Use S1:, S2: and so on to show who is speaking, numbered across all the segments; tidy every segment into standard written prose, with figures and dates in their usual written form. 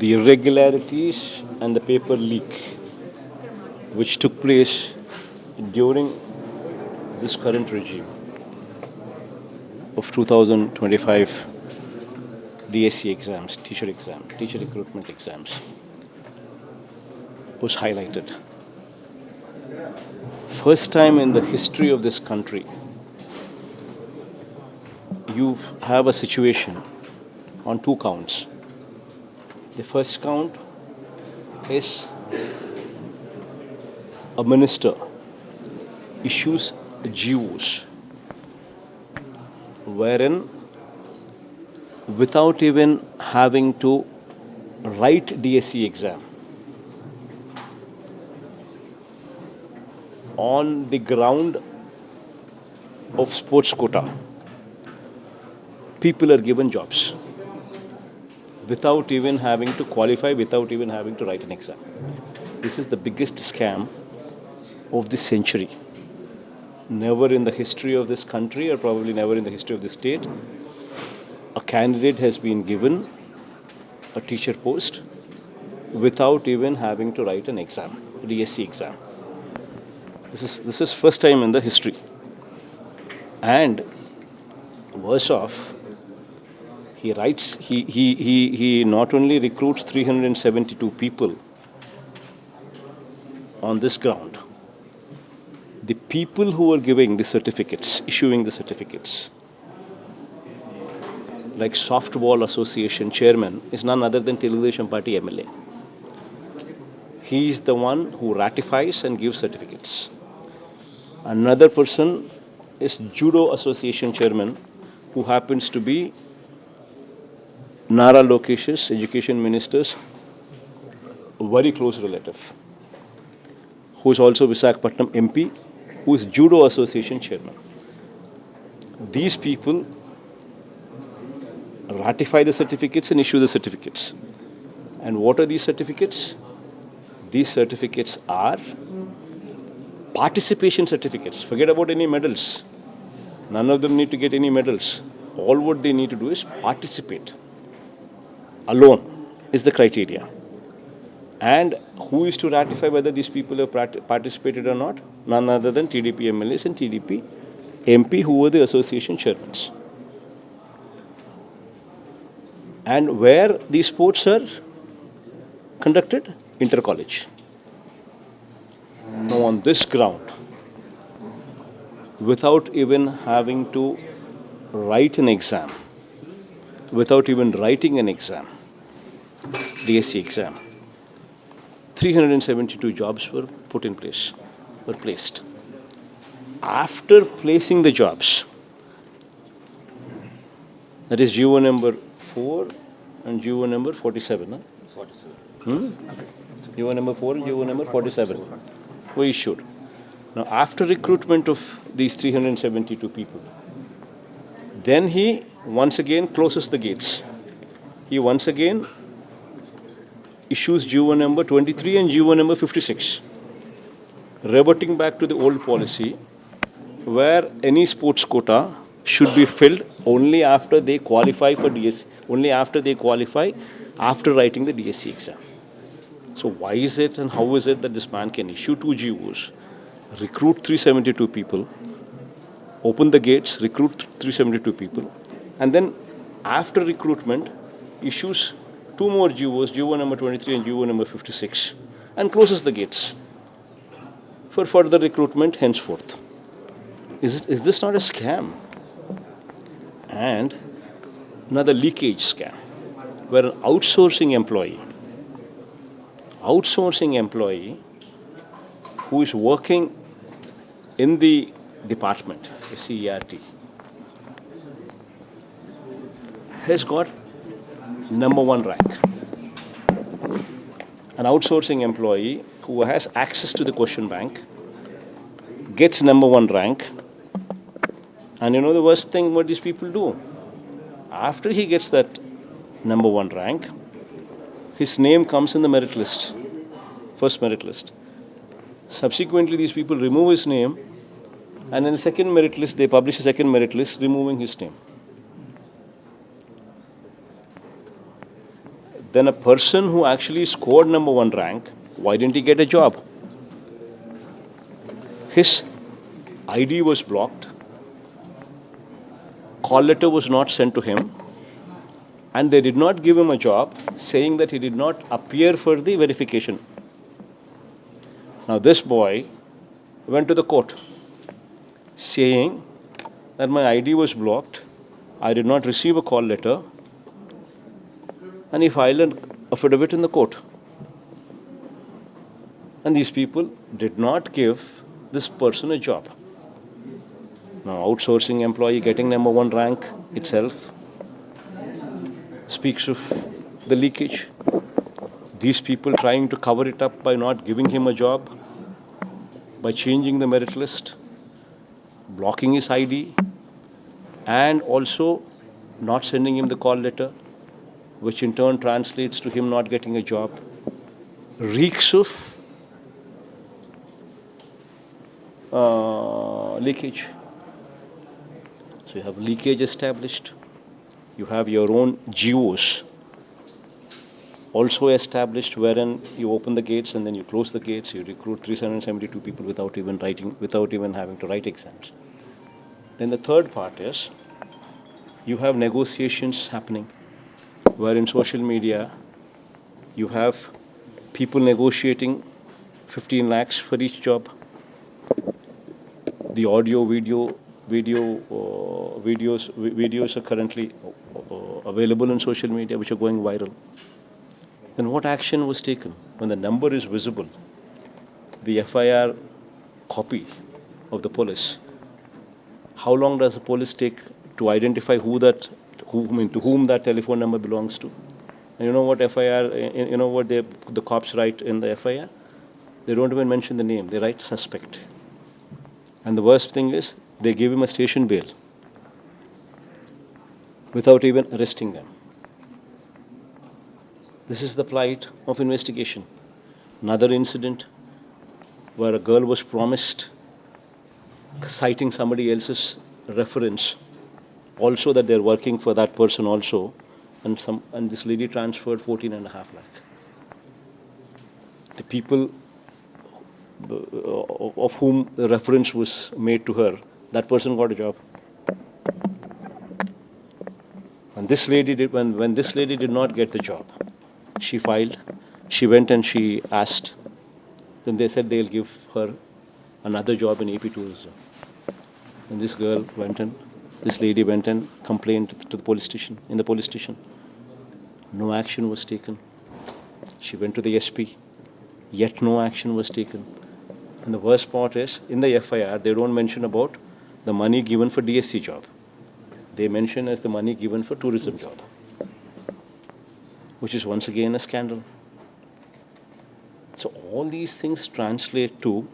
S1: the irregularities and the paper leak which took place during this current regime of 2025 DSC exams, teacher recruitment exams, was highlighted. First time in the history of this country, you have a situation on two counts. The first count is a minister issues GOs wherein without even having to write DSC exam, on the ground of sports quota, people are given jobs without even having to qualify, without even having to write an exam. This is the biggest scam of this century. Never in the history of this country, or probably never in the history of this state, a candidate has been given a teacher post without even having to write an exam, a DSC exam. This is first time in the history. And worse off, he not only recruits 372 people on this ground, the people who are giving the certificates, issuing the certificates, like Softball Association chairman, is none other than Telugu Party MLA. He is the one who ratifies and gives certificates. Another person is Judo Association chairman, who happens to be Nara Lokesh's education minister's very close relative, who is also Visakhapatnam MP, who is Judo Association chairman. These people ratify the certificates and issue the certificates. And what are these certificates? These certificates are participation certificates. Forget about any medals. None of them need to get any medals. All what they need to do is participate. Alone is the criteria. And who is to ratify whether these people have participated or not? None other than TDP MLAs and TDP MP, who were the association chairmen. And where these sports are conducted? Inter-college. Now on this ground, without even having to write an exam, without even writing an exam, DSC exam, 372 jobs were put in place, were placed. After placing the jobs, that is GO number 4 and GO number 47. Huh? 47. GO number 4 and GO number 47 were issued. Now, after recruitment of these 372 people, then he once again closes the gates. He once again issues GO number 23 and GO number 56, reverting back to the old policy where any sports quota should be filled only after they qualify for DSC, only after they qualify after writing the DSC exam. So why is it and how is it that this man can issue 2 GOs, recruit 372 people, open the gates, recruit 372 people, and then after recruitment issues 2 more GOs, GO number 23 and GO number 56, and closes the gates for further recruitment henceforth? Is this not a scam? And another leakage scam, where an outsourcing employee who is working in the department, CERT, has got number 1 rank. An outsourcing employee who has access to the question bank gets number 1 rank. And you know the worst thing what these people do? After he gets that number 1 rank, his name comes in the merit list, first merit list. Subsequently, these people remove his name, and in the second merit list, they publish a second merit list removing his name. then a person who actually scored number 1 rank, why didn't he get a job? His ID was blocked, call letter was not sent to him, and they did not give him a job, saying that he did not appear for the verification. Now this boy went to the court saying that my ID was blocked, I did not receive a call letter, and he filed an affidavit in the court. And these people did not give this person a job. Now, outsourcing employee getting number 1 rank itself speaks of the leakage. These people trying to cover it up by not giving him a job, by changing the merit list, blocking his ID, and also not sending him the call letter, which in turn translates to him not getting a job, reeks of leakage. So you have leakage established. You have your own GOs also established, wherein you open the gates and then you close the gates. You recruit 372 people without even having to write exams. Then the third part is you have negotiations happening, where in social media you have people negotiating 15 lakhs for each job. The audio, videos are currently available in social media, which are going viral. Then what action was taken? When the number is visible, the FIR copy of the police, how long does the police take to identify to whom that telephone number belongs to? And you know what FIR, you know what the cops write in the FIR? They don't even mention the name, they write suspect. And the worst thing is, they give him a station bail without even arresting them. This is the plight of investigation. Another incident where a girl was promised, citing somebody else's reference, also that they're working for that person also, and this lady transferred 14.5 lakh. The people of whom the reference was made to her, that person got a job. And this lady did, when this lady did not get the job, she filed, she went and she asked, then they said they'll give her another job in AP tourism. And this girl went in, this lady went and complained to the police station, in the police station. No action was taken. She went to the SP, yet no action was taken. And the worst part is, in the FIR, they don't mention about the money given for DSC job. They mention as the money given for tourism job, which is once again a scandal. So all these things translate to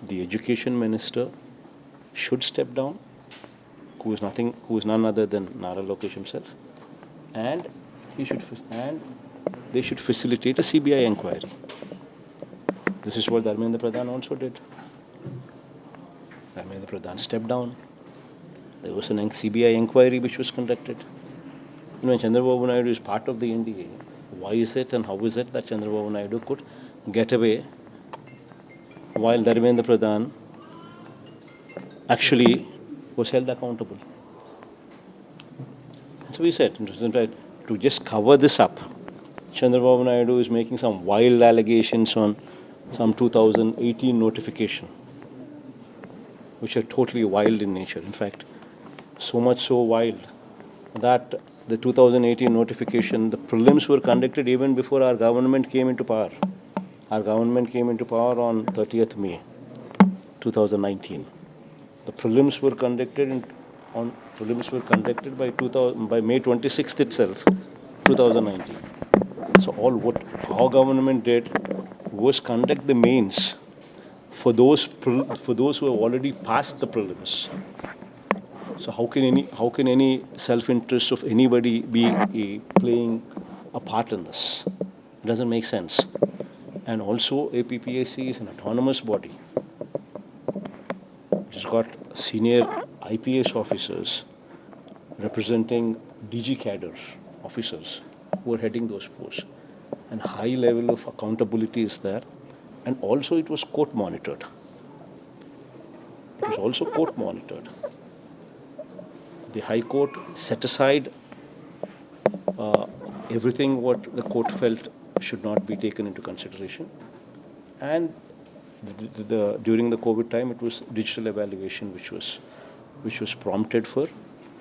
S1: the education minister should step down, who is none other than Nara Lokesh himself, and they should facilitate a CBI inquiry. This is what Dharmendra Pradhan also did. Dharmendra Pradhan stepped down. There was an CBI inquiry which was conducted. You know, Chandrababu Naidu is part of the NDA. Why is it and how is it that Chandrababu Naidu could get away while Dharmendra Pradhan actually was held accountable? And so we said, to just cover this up, Chandrababu Naidu is making some wild allegations on some 2018 notification, which are totally wild in nature. In fact, so much so wild that the 2018 notification, the prelims were conducted even before our government came into power. Our government came into power on 30th May 2019. The prelims were conducted by May 26th itself, 2019. So what our government did was conduct the mains for those who have already passed the prelims. So how can any self-interest of anybody be playing a part in this? It doesn't make sense. And also, APPSC is an autonomous body. It's got senior IPS officers representing DG cadre officers who are heading those posts. And high level of accountability is there. And also it was court monitored. It was also court monitored. The High Court set aside everything what the court felt should not be taken into consideration. And during the COVID time, it was digital evaluation which was prompted for.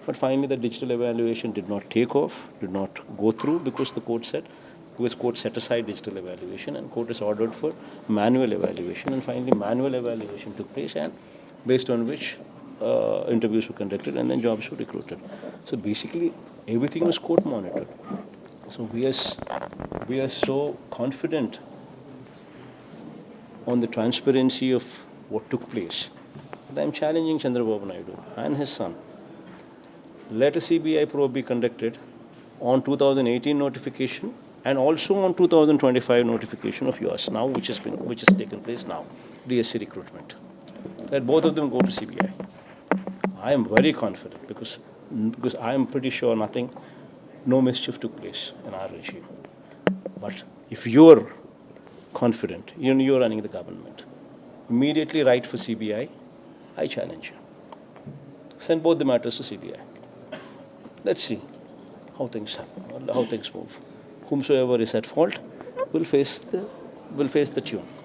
S1: But finally, the digital evaluation did not take off, did not go through because the court set aside digital evaluation, and court is ordered for manual evaluation. And finally, manual evaluation took place, and based on which interviews were conducted and then jobs were recruited. So basically, everything was court monitored. So we are so confident on the transparency of what took place that I am challenging Chandrababu Naidu and his son. Let a CBI probe be conducted on 2018 notification and also on 2025 notification of yours now, which has taken place now, DSC recruitment. Let both of them go to CBI. I am very confident because I am pretty sure no mischief took place in our regime. But if you're confident, you're running the government, immediately write for CBI. I challenge you. Send both the matters to CBI. Let's see how things happen, how things move. Whomsoever is at fault will face the tune.